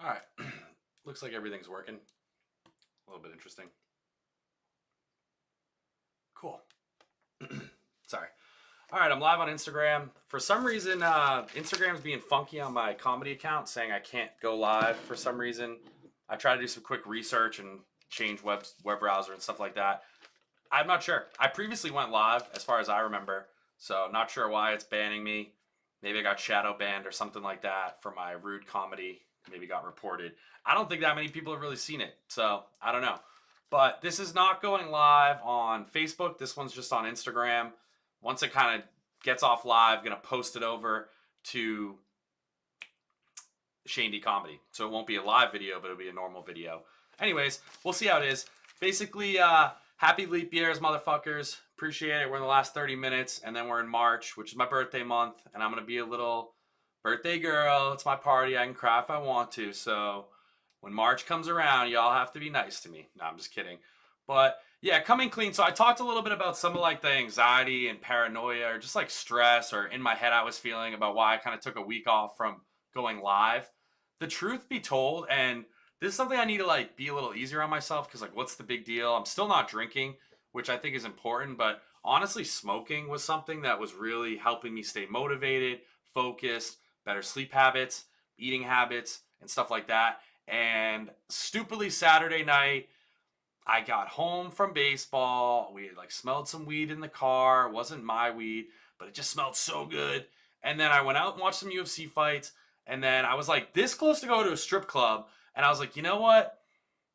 All right. Looks like everything's working. A little bit interesting. Cool. Sorry. All right, I'm live on Instagram. For some reason, Instagram's being funky on my comedy account, saying I can't go live for some reason. I tried to do some quick research and change web browser and stuff like that. I'm not sure. I previously went live, as far as I remember, so not sure why it's banning me. Maybe I got shadow banned or something like that for my rude comedy. Maybe got reported. I don't think that many people have really seen it, so I don't know. But this is not going live on Facebook. This one's just on Instagram. Once it kind of gets off live, I'm going to post it over to Shane D Comedy. So it won't be a live video, but it'll be a normal video. Anyways, we'll see how it is. Basically, happy leap years, motherfuckers. Appreciate it. We're in the last 30 minutes, and then we're in March, which is my birthday month, and I'm going to be a little birthday girl. It's my party. I can cry if I want to. So when March comes around, y'all have to be nice to me. No, I'm just kidding. But yeah, coming clean. So I talked a little bit about some of like the anxiety and paranoia or just like stress or in my head I was feeling about why I kind of took a week off from going live. The truth be told, and this is something I need to like be a little easier on myself because like what's the big deal? I'm still not drinking, which I think is important, but honestly smoking was something that was really helping me stay motivated, focused, better sleep habits, eating habits, and stuff like that. And stupidly Saturday night, I got home from baseball. We had like smelled some weed in the car. It wasn't my weed, but it just smelled so good. And then I went out and watched some UFC fights. And then I was like this close to go to a strip club. And I was like, you know what?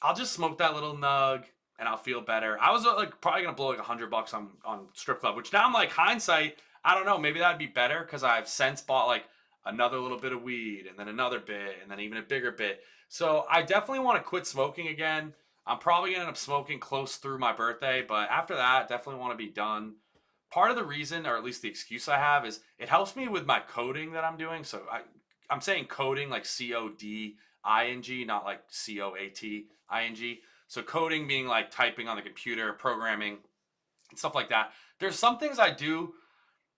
I'll just smoke that little nug and I'll feel better. I was like probably gonna blow like $100 on strip club, which now I'm like hindsight, I don't know, maybe that'd be better because I've since bought like another little bit of weed and then another bit and then even a bigger bit. So I definitely want to quit smoking again. I'm probably gonna end up smoking close through my birthday, but after that, definitely want to be done. Part of the reason, or at least the excuse I have, is it helps me with my coding that I'm doing. So I'm saying coding like CODING, not like COATING. So coding being like typing on the computer, programming, and stuff like that. There's some things I do.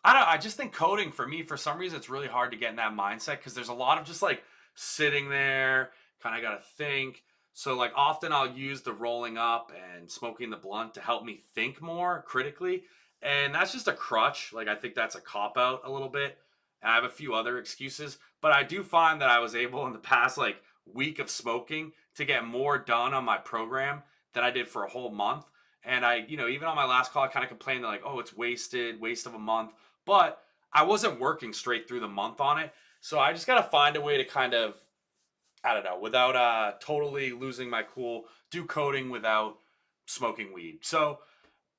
I don't know, I just think coding for me, for some reason, it's really hard to get in that mindset because there's a lot of just like sitting there, kind of got to think. So like often I'll use the rolling up and smoking the blunt to help me think more critically. And that's just a crutch. Like I think that's a cop out a little bit. And I have a few other excuses, but I do find that I was able in the past like week of smoking to get more done on my program than I did for a whole month. And I, even on my last call, I kind of complained that like, oh, it's wasted, waste of a month. But I wasn't working straight through the month on it. So I just got to find a way to kind of, I don't know, without totally losing my cool, do coding without smoking weed. So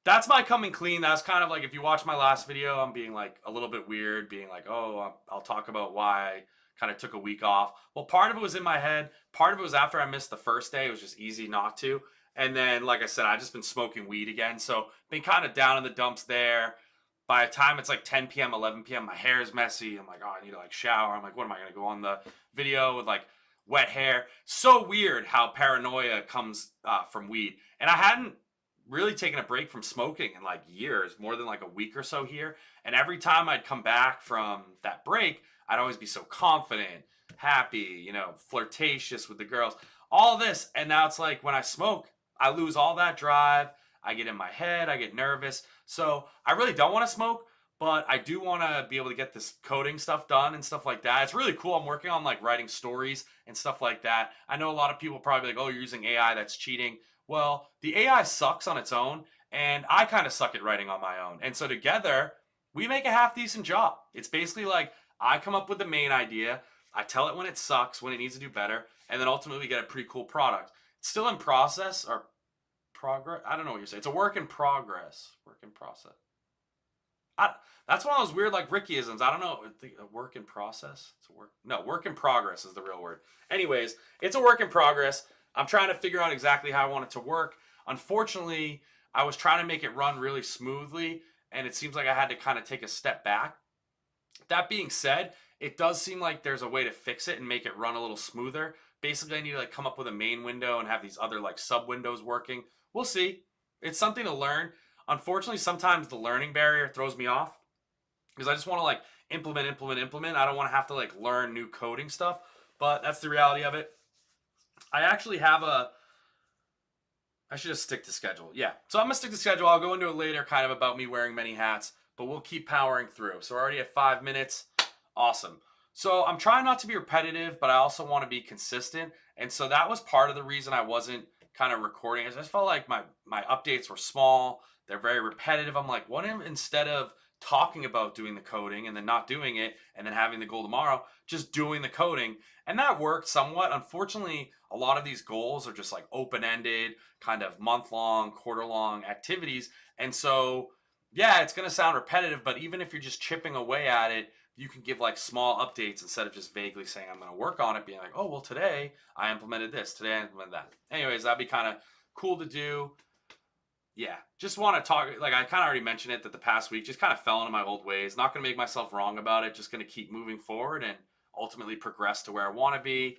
that's my coming clean. That's kind of like, if you watch my last video, I'm being like a little bit weird, being like, oh, I'll talk about why I kind of took a week off. Well, part of it was in my head. Part of it was after I missed the first day. It was just easy not to. And then, like I said, I just been smoking weed again. So been kind of down in the dumps there. By the time it's like 10 p.m., 11 p.m., my hair is messy. I'm like, oh, I need to like shower. I'm like, what am I going to go on the video with like wet hair? So weird how paranoia comes from weed. And I hadn't really taken a break from smoking in like years, more than like a week or so here. And every time I'd come back from that break, I'd always be so confident, happy, flirtatious with the girls, all this. And now it's like when I smoke, I lose all that drive. I get in my head, I get nervous. So I really don't want to smoke, but I do want to be able to get this coding stuff done and stuff like that. It's really cool. I'm working on like writing stories and stuff like that. I know a lot of people probably like, oh, you're using AI, that's cheating. Well, the AI sucks on its own, and I kind of suck at writing on my own. And so together, we make a half decent job. It's basically like I come up with the main idea, I tell it when it sucks, when it needs to do better, and then ultimately we get a pretty cool product. It's still in process or progress. I don't know what you're saying. It's a work in progress. Work in process. That's one of those weird like Rickyisms. I don't know. A work in process. Work in progress is the real word. Anyways, it's a work in progress. I'm trying to figure out exactly how I want it to work. Unfortunately, I was trying to make it run really smoothly, and it seems like I had to kind of take a step back. That being said, it does seem like there's a way to fix it and make it run a little smoother. Basically, I need to like come up with a main window and have these other like sub windows working. We'll see. It's something to learn. Unfortunately, sometimes the learning barrier throws me off because I just want to like implement. I don't want to have to like learn new coding stuff, but that's the reality of it. I actually have I should just stick to schedule. Yeah. So I'm going to stick to schedule. I'll go into it later, kind of about me wearing many hats, but we'll keep powering through. So we're already at 5 minutes. Awesome. So I'm trying not to be repetitive, but I also want to be consistent. And so that was part of the reason I wasn't kind of recording. I just felt like my updates were small. They're very repetitive. I'm like, what if instead of talking about doing the coding and then not doing it and then having the goal tomorrow, just doing the coding? And that worked somewhat. Unfortunately, a lot of these goals are just like open-ended, kind of month-long, quarter-long activities. And so, yeah, it's going to sound repetitive, but even if you're just chipping away at it, you can give like small updates instead of just vaguely saying, I'm going to work on it, being like, oh, well, today I implemented this, today I implemented that. Anyways, that'd be kind of cool to do. Yeah, just want to talk, like I kind of already mentioned it, that the past week just kind of fell into my old ways. Not going to make myself wrong about it, just going to keep moving forward and ultimately progress to where I want to be.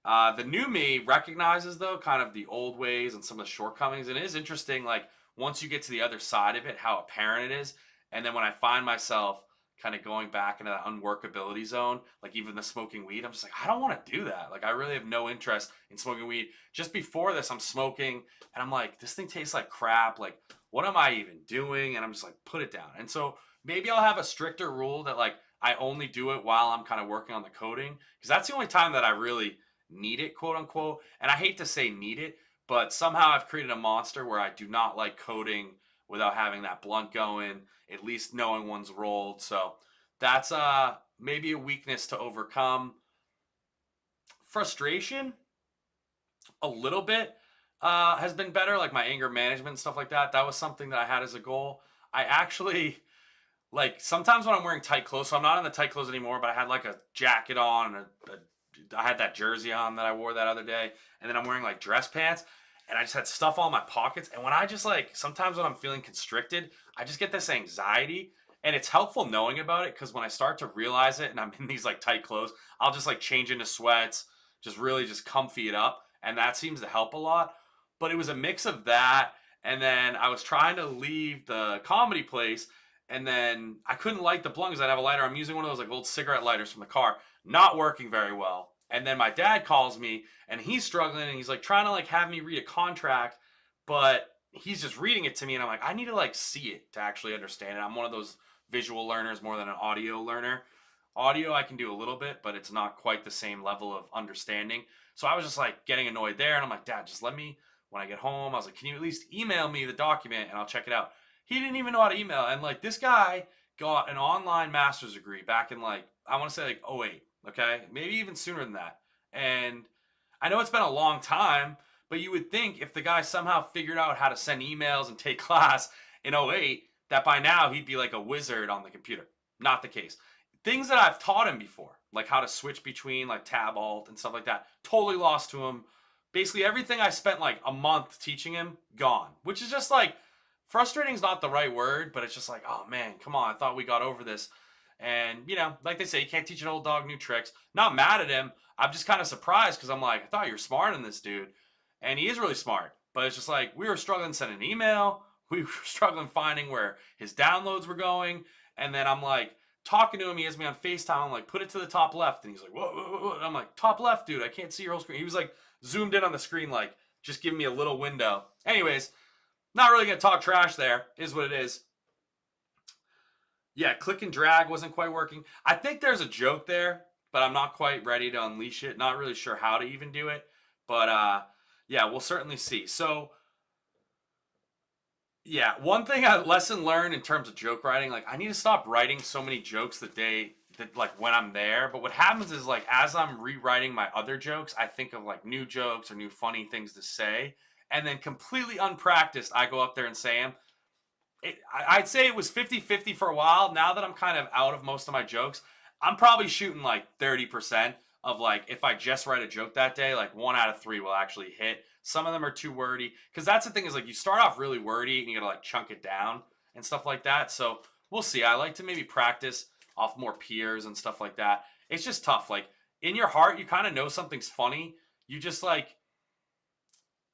The new me recognizes, though, kind of the old ways and some of the shortcomings. And it is interesting, like, once you get to the other side of it, how apparent it is. And then when I find myself kind of going back into that unworkability zone, like even the smoking weed, I'm just like, I don't want to do that. Like, I really have no interest in smoking weed. Just before this, I'm smoking, and I'm like, this thing tastes like crap. Like, what am I even doing? And I'm just like, put it down. And so maybe I'll have a stricter rule that, like, I only do it while I'm kind of working on the coding, because that's the only time that I really need it, quote unquote. And I hate to say need it, but somehow I've created a monster where I do not like coding without having that blunt going, at least knowing one's rolled. So that's maybe a weakness to overcome. Frustration, a little bit, has been better, like my anger management and stuff like that. That was something that I had as a goal. I actually, like, sometimes when I'm wearing tight clothes, so I'm not in the tight clothes anymore, but I had like a jacket on and I had that jersey on that I wore that other day, and then I'm wearing like dress pants, and I just had stuff all in my pockets. And when I just, like, sometimes when I'm feeling constricted, I just get this anxiety, and it's helpful knowing about it, because when I start to realize it and I'm in these like tight clothes, I'll just like change into sweats, just really just comfy it up, and that seems to help a lot. But it was a mix of that, and then I was trying to leave the comedy place, and then I couldn't light the blunt because I'd have a lighter. I'm using one of those like old cigarette lighters from the car, not working very well. And then my dad calls me, and he's struggling, and he's like trying to like have me read a contract, but he's just reading it to me, and I'm like, I need to like see it to actually understand it. I'm one of those visual learners more than an audio learner. Audio I can do a little bit, but it's not quite the same level of understanding. So I was just like getting annoyed there, and I'm like, Dad, just let me, when I get home, I was like, can you at least email me the document and I'll check it out? He didn't even know how to email. And like, this guy got an online master's degree back in like, I want to say like '08, okay? Maybe even sooner than that. And I know it's been a long time, but you would think if the guy somehow figured out how to send emails and take class in '08, that by now he'd be like a wizard on the computer. Not the case. Things that I've taught him before, like how to switch between like tab alt and stuff like that, totally lost to him. Basically everything I spent like a month teaching him, gone. Which is just like, frustrating is not the right word, but it's just like, oh man, come on, I thought we got over this. And, you know, like they say, you can't teach an old dog new tricks. Not mad at him. I'm just kind of surprised, because I'm like, I thought you were smarter than this dude. And he is really smart. But it's just like, we were struggling sending an email. We were struggling finding where his downloads were going. And then I'm like, talking to him, he has me on FaceTime. I'm like, put it to the top left. And he's like, whoa, whoa, whoa. And I'm like, top left, dude, I can't see your whole screen. He was like zoomed in on the screen, like just giving me a little window. Anyways, not really going to talk trash there, is what it is. Yeah, click and drag wasn't quite working. I think there's a joke there, but I'm not quite ready to unleash it. Not really sure how to even do it. But yeah, we'll certainly see. So yeah, one thing, I lesson learned in terms of joke writing, like I need to stop writing so many jokes that like when I'm there. But what happens is, like, as I'm rewriting my other jokes, I think of like new jokes or new funny things to say. And then completely unpracticed, I go up there and say them. I'd say it was 50-50 for a while. Now that I'm kind of out of most of my jokes, I'm probably shooting like 30% of, like, if I just write a joke that day, like 1 out of 3 will actually hit. Some of them are too wordy. Because that's the thing, is like you start off really wordy and you gotta like chunk it down and stuff like that. So we'll see. I like to maybe practice off more peers and stuff like that. It's just tough. Like, in your heart, you kind of know something's funny. You just like,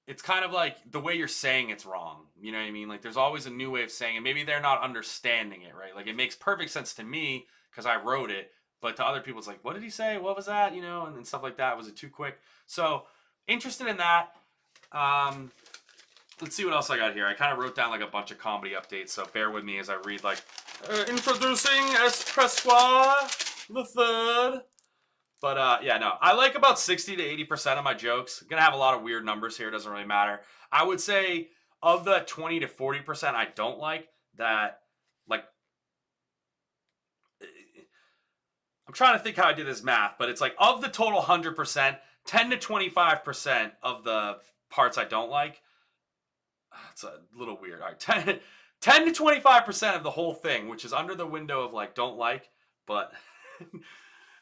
it's kind of like the way you're saying it's wrong. You know what I mean? Like, there's always a new way of saying it. Maybe they're not understanding it, right? Like, it makes perfect sense to me because I wrote it, but to other people, it's like, what did he say? What was that? You know, and stuff like that. Was it too quick? So interested in that. Let's see what else I got here. I kind of wrote down like a bunch of comedy updates, so bear with me as I read like introducing Espressoir the Third. But yeah, no, I like about 60 to 80% of my jokes. Gonna have a lot of weird numbers here. Doesn't really matter. I would say of the 20 to 40% I don't like, that like I'm trying to think how I did this math, but it's like of the total 100%, 10 to 25% of the parts I don't like. It's a little weird. All right, 10 to 25% of the whole thing, which is under the window of like don't like, but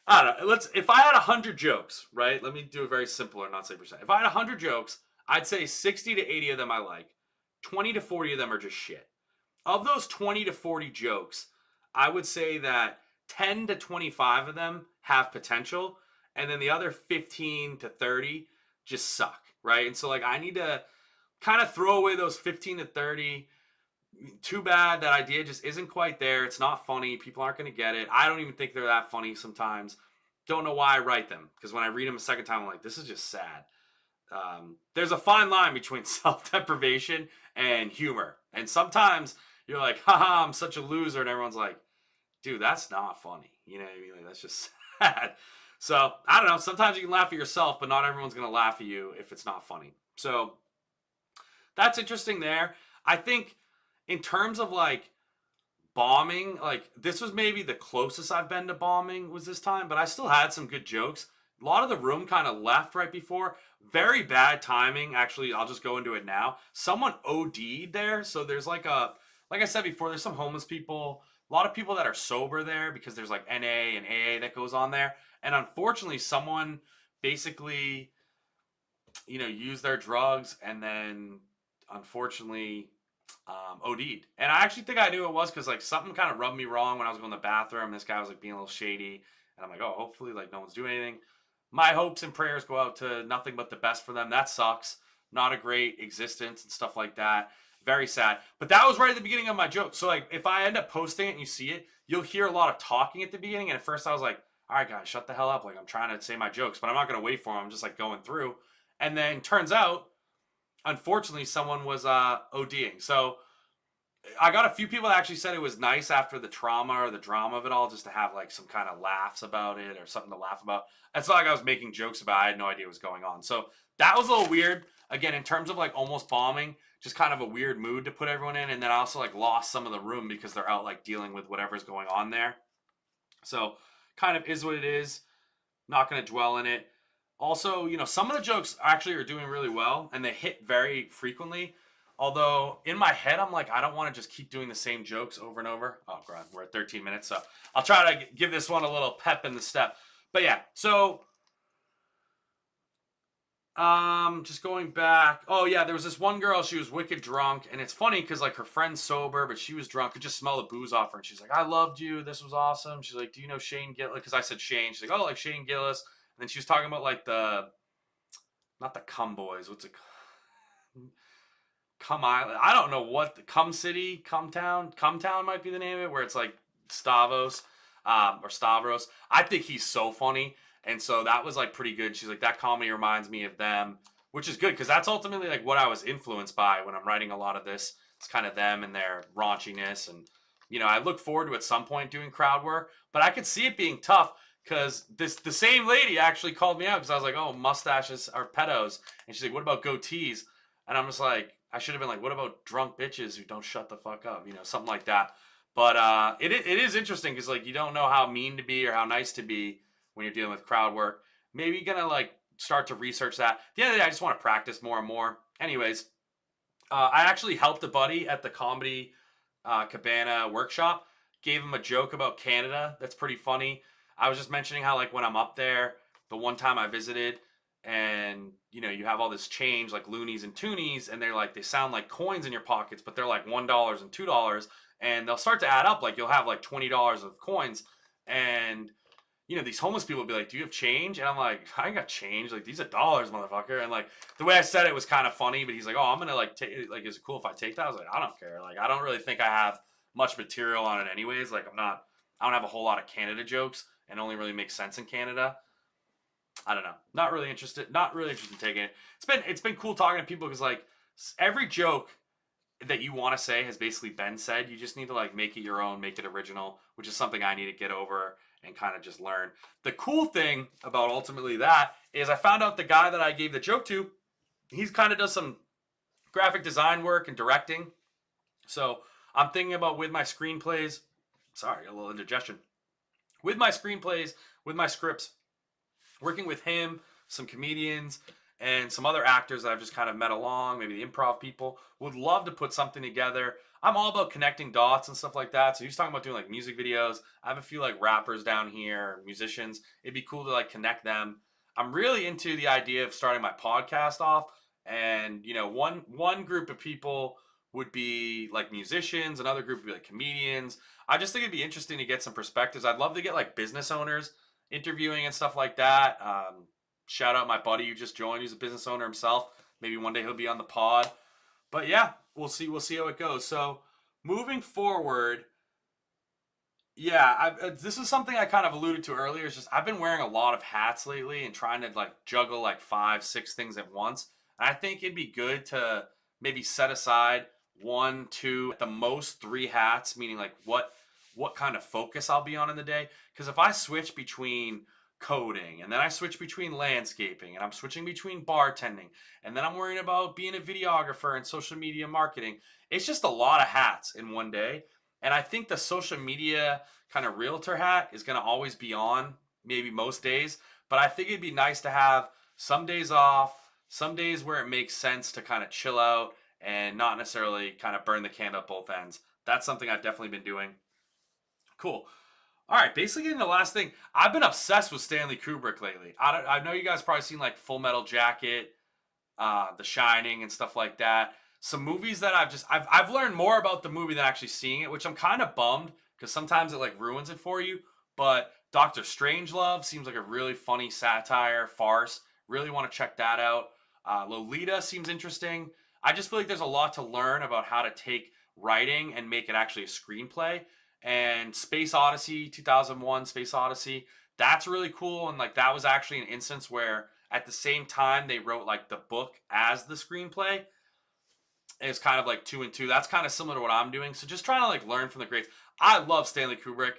I don't know. If I had 100 jokes, right? Let me do it very simple or not say percent. If I had 100 jokes, I'd say 60 to 80 of them I like. 20 to 40 of them are just shit. Of those 20 to 40 jokes, I would say that 10 to 25 of them have potential, and then the other 15 to 30 just suck, right? And so like I need to kind of throw away those 15 to 30. Too bad that idea just isn't quite there. It's not funny. People aren't going to get it. I don't even think they're that funny sometimes. Don't know why I write them, because when I read them a second time, I'm like, this is just sad. There's a fine line between self-deprivation and humor. And sometimes you're like, haha, I'm such a loser. And everyone's like, dude, that's not funny. You know what I mean? Like, that's just sad. So, I don't know. Sometimes you can laugh at yourself, but not everyone's going to laugh at you if it's not funny. So, that's interesting there. I think in terms of like bombing, like this was maybe the closest I've been to bombing was this time, but I still had some good jokes. A lot of the room kind of left right before. Very bad timing. Actually, I'll just go into it now. Someone OD'd there. So there's like I said before, there's some homeless people, a lot of people that are sober there because there's like NA and AA that goes on there. And unfortunately, someone basically, used their drugs and then unfortunately OD'd. And I actually think I knew it was because like something kind of rubbed me wrong when I was going to the bathroom. This guy was like being a little shady. And I'm like, oh, hopefully like no one's doing anything. My hopes and prayers go out to nothing but the best for them. That sucks. Not a great existence and stuff like that. Very sad. But that was right at the beginning of my joke. So like if I end up posting it and you see it, you'll hear a lot of talking at the beginning. And at first I was like, all right, guys, shut the hell up. Like I'm trying to say my jokes, but I'm not going to wait for them. I'm just like going through. And then turns out, unfortunately, someone was ODing. So I got a few people that actually said it was nice after the trauma or the drama of it all, just to have like some kind of laughs about it or something to laugh about. It's not like I was making jokes about it. I had no idea what was going on. So that was a little weird. Again, in terms of like almost bombing, just kind of a weird mood to put everyone in. And then I also like lost some of the room because they're out like dealing with whatever's going on there. So kind of is what it is. Not going to dwell in it. Also, some of the jokes actually are doing really well and they hit very frequently. Although in my head, I'm like, I don't want to just keep doing the same jokes over and over. Oh, God, we're at 13 minutes. So I'll try to give this one a little pep in the step. But yeah, so just going back. Oh, yeah, there was this one girl. She was wicked drunk. And it's funny because like her friend's sober, but she was drunk. Could just smell the booze off her. And she's like, I loved you. This was awesome. She's like, do you know Shane Gillis? Because I said Shane. She's like, oh, like Shane Gillis. And then she was talking about like not the Cum Boys. What's it called? Cum Island. I don't know what the Cum City, Cum Town might be the name of it, where it's like Stavros or Stavros. I think he's so funny. And so that was like pretty good. She's like, that comedy reminds me of them, which is good because that's ultimately like what I was influenced by when I'm writing a lot of this. It's kind of them and their raunchiness. And, I look forward to at some point doing crowd work, but I could see it being tough because the same lady actually called me out because I was like, oh, mustaches are pedos. And she's like, what about goatees? And I'm just like, I should have been like, what about drunk bitches who don't shut the fuck up? Something like that. But it is interesting because like you don't know how mean to be or how nice to be when you're dealing with crowd work. Maybe you're going to like start to research that. At the end of the day, I just want to practice more and more. Anyways, I actually helped a buddy at the Comedy Cabana workshop. Gave him a joke about Canada. That's pretty funny. I was just mentioning how like when I'm up there, the one time I visited, and you have all this change like loonies and toonies, and they're like they sound like coins in your pockets, but they're like $1 and $2, and they'll start to add up. Like you'll have like $20 of coins, and these homeless people will be like, do you have change? And I'm like, I ain't got change. Like these are dollars, motherfucker. And like the way I said it was kind of funny, but he's like, oh, I'm gonna like take, like, is it cool if I take that? I was like, I don't care. Like I don't really think I have much material on it anyways. Like I don't have a whole lot of Canada jokes, and only really makes sense in Canada. I don't know. Not really interested. Not really interested in taking it. It's been cool talking to people because like every joke that you want to say has basically been said. You just need to like make it your own, make it original, which is something I need to get over and kind of just learn. The cool thing about ultimately that is I found out the guy that I gave the joke to, he's kind of does some graphic design work and directing. So I'm thinking about with my screenplays. Sorry, a little indigestion. With my screenplays, with my scripts, working with him, some comedians, and some other actors that I've just kind of met along, maybe the improv people, would love to put something together. I'm all about connecting dots and stuff like that. So he's talking about doing like music videos. I have a few like rappers down here, musicians. It'd be cool to like connect them. I'm really into the idea of starting my podcast off, and you know, one group of people would be like musicians, another group would be like comedians. I just think it'd be interesting to get some perspectives. I'd love to get like business owners interviewing and stuff like that. Shout out my buddy who just joined, who's a business owner himself. Maybe one day he'll be on the pod. But yeah, we'll see. We'll see how it goes. So moving forward, yeah, this is something I kind of alluded to earlier. It's just I've been wearing a lot of hats lately and trying to like juggle like 5, 6 things at once. And I think it'd be good to maybe set aside 1, 2, at the most 3 hats, meaning like what kind of focus I'll be on in the day. Because if I switch between coding and then I switch between landscaping and I'm switching between bartending and then I'm worrying about being a videographer and social media marketing, it's just a lot of hats in one day. And I think the social media kind of realtor hat is going to always be on, maybe most days. But I think it'd be nice to have some days off, some days where it makes sense to kind of chill out and not necessarily kind of burn the candle at both ends. That's something I've definitely been doing. Cool. All right, basically getting the last thing. I've been obsessed with Stanley Kubrick lately. I know you guys probably seen like Full Metal Jacket, The Shining, and stuff like that. Some movies that I've learned more about the movie than actually seeing it, which I'm kind of bummed because sometimes it like ruins it for you. But Doctor Strangelove seems like a really funny satire farce. Really want to check that out. Lolita seems interesting. I just feel like there's a lot to learn about how to take writing and make it actually a screenplay. And Space Odyssey, 2001 Space Odyssey, that's really cool. And like that was actually an instance where at the same time they wrote like the book as the screenplay. It's kind of like 2 and 2. That's kind of similar to what I'm doing. So just trying to like learn from the greats. I love Stanley Kubrick.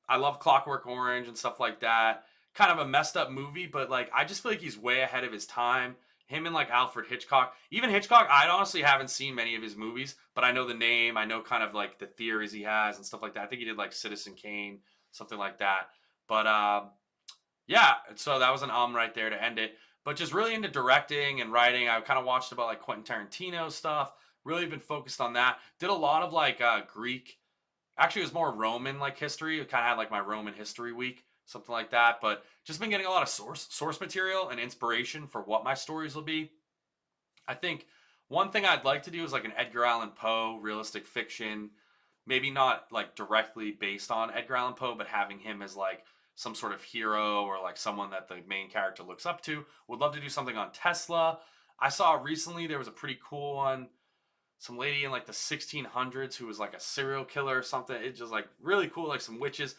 I love Clockwork Orange and stuff like that. Kind of a messed up movie, but like I just feel like he's way ahead of his time. Him and like Alfred Hitchcock. Even Hitchcock, I honestly haven't seen many of his movies, but I know the name. I know kind of like the theories he has and stuff like that. I think he did like Citizen Kane, something like that. But yeah, so that was an right there to end it. But just really into directing and writing. I kind of watched about like Quentin Tarantino stuff. Really been focused on that. Did a lot of like Greek. Actually, it was more Roman like history. It kind of had like my Roman history week, something like that. But just been getting a lot of source material and inspiration for what my stories will be. I think one thing I'd like to do is like an Edgar Allan Poe realistic fiction, maybe not like directly based on Edgar Allan Poe, but having him as like some sort of hero or like someone that the main character looks up to. Would love to do something on Tesla. I saw recently there was a pretty cool one, some lady in like the 1600s who was like a serial killer or something. It's just like really cool, like some witches.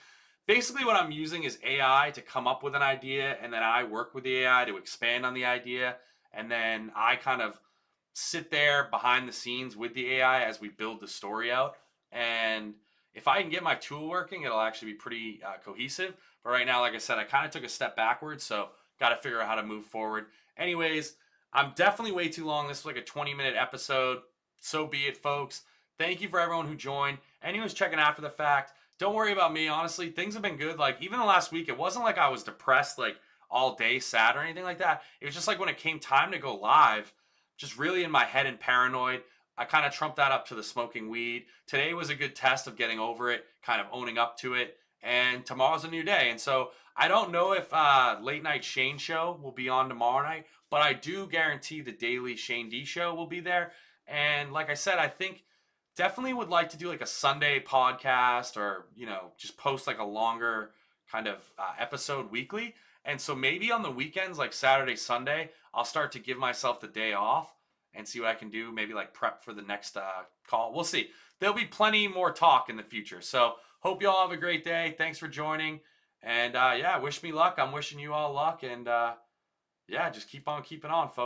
Basically what I'm using is AI to come up with an idea, and then I work with the AI to expand on the idea, and then I kind of sit there behind the scenes with the AI as we build the story out. And if I can get my tool working, it'll actually be pretty cohesive. But right now, like I said, I kind of took a step backwards, so got to figure out how to move forward. Anyways, I'm definitely way too long. This was like a 20-minute episode. So be it, folks. Thank you for everyone who joined. Anyone who's checking after the fact, don't worry about me. Honestly, things have been good. Like even the last week, it wasn't like I was depressed, like all day, sad or anything like that. It was just like when it came time to go live, just really in my head and paranoid. I kind of trumped that up to the smoking weed. Today was a good test of getting over it, kind of owning up to it. And tomorrow's a new day. And so I don't know if Late Night Shane show will be on tomorrow night, but I do guarantee the daily Shane D show will be there. And like I said, I think definitely would like to do like a Sunday podcast or, you know, just post like a longer kind of episode weekly. And so maybe on the weekends, like Saturday, Sunday, I'll start to give myself the day off and see what I can do. Maybe like prep for the next call. We'll see. There'll be plenty more talk in the future. So hope you all have a great day. Thanks for joining. And yeah, wish me luck. I'm wishing you all luck. And yeah, just keep on keeping on, folks.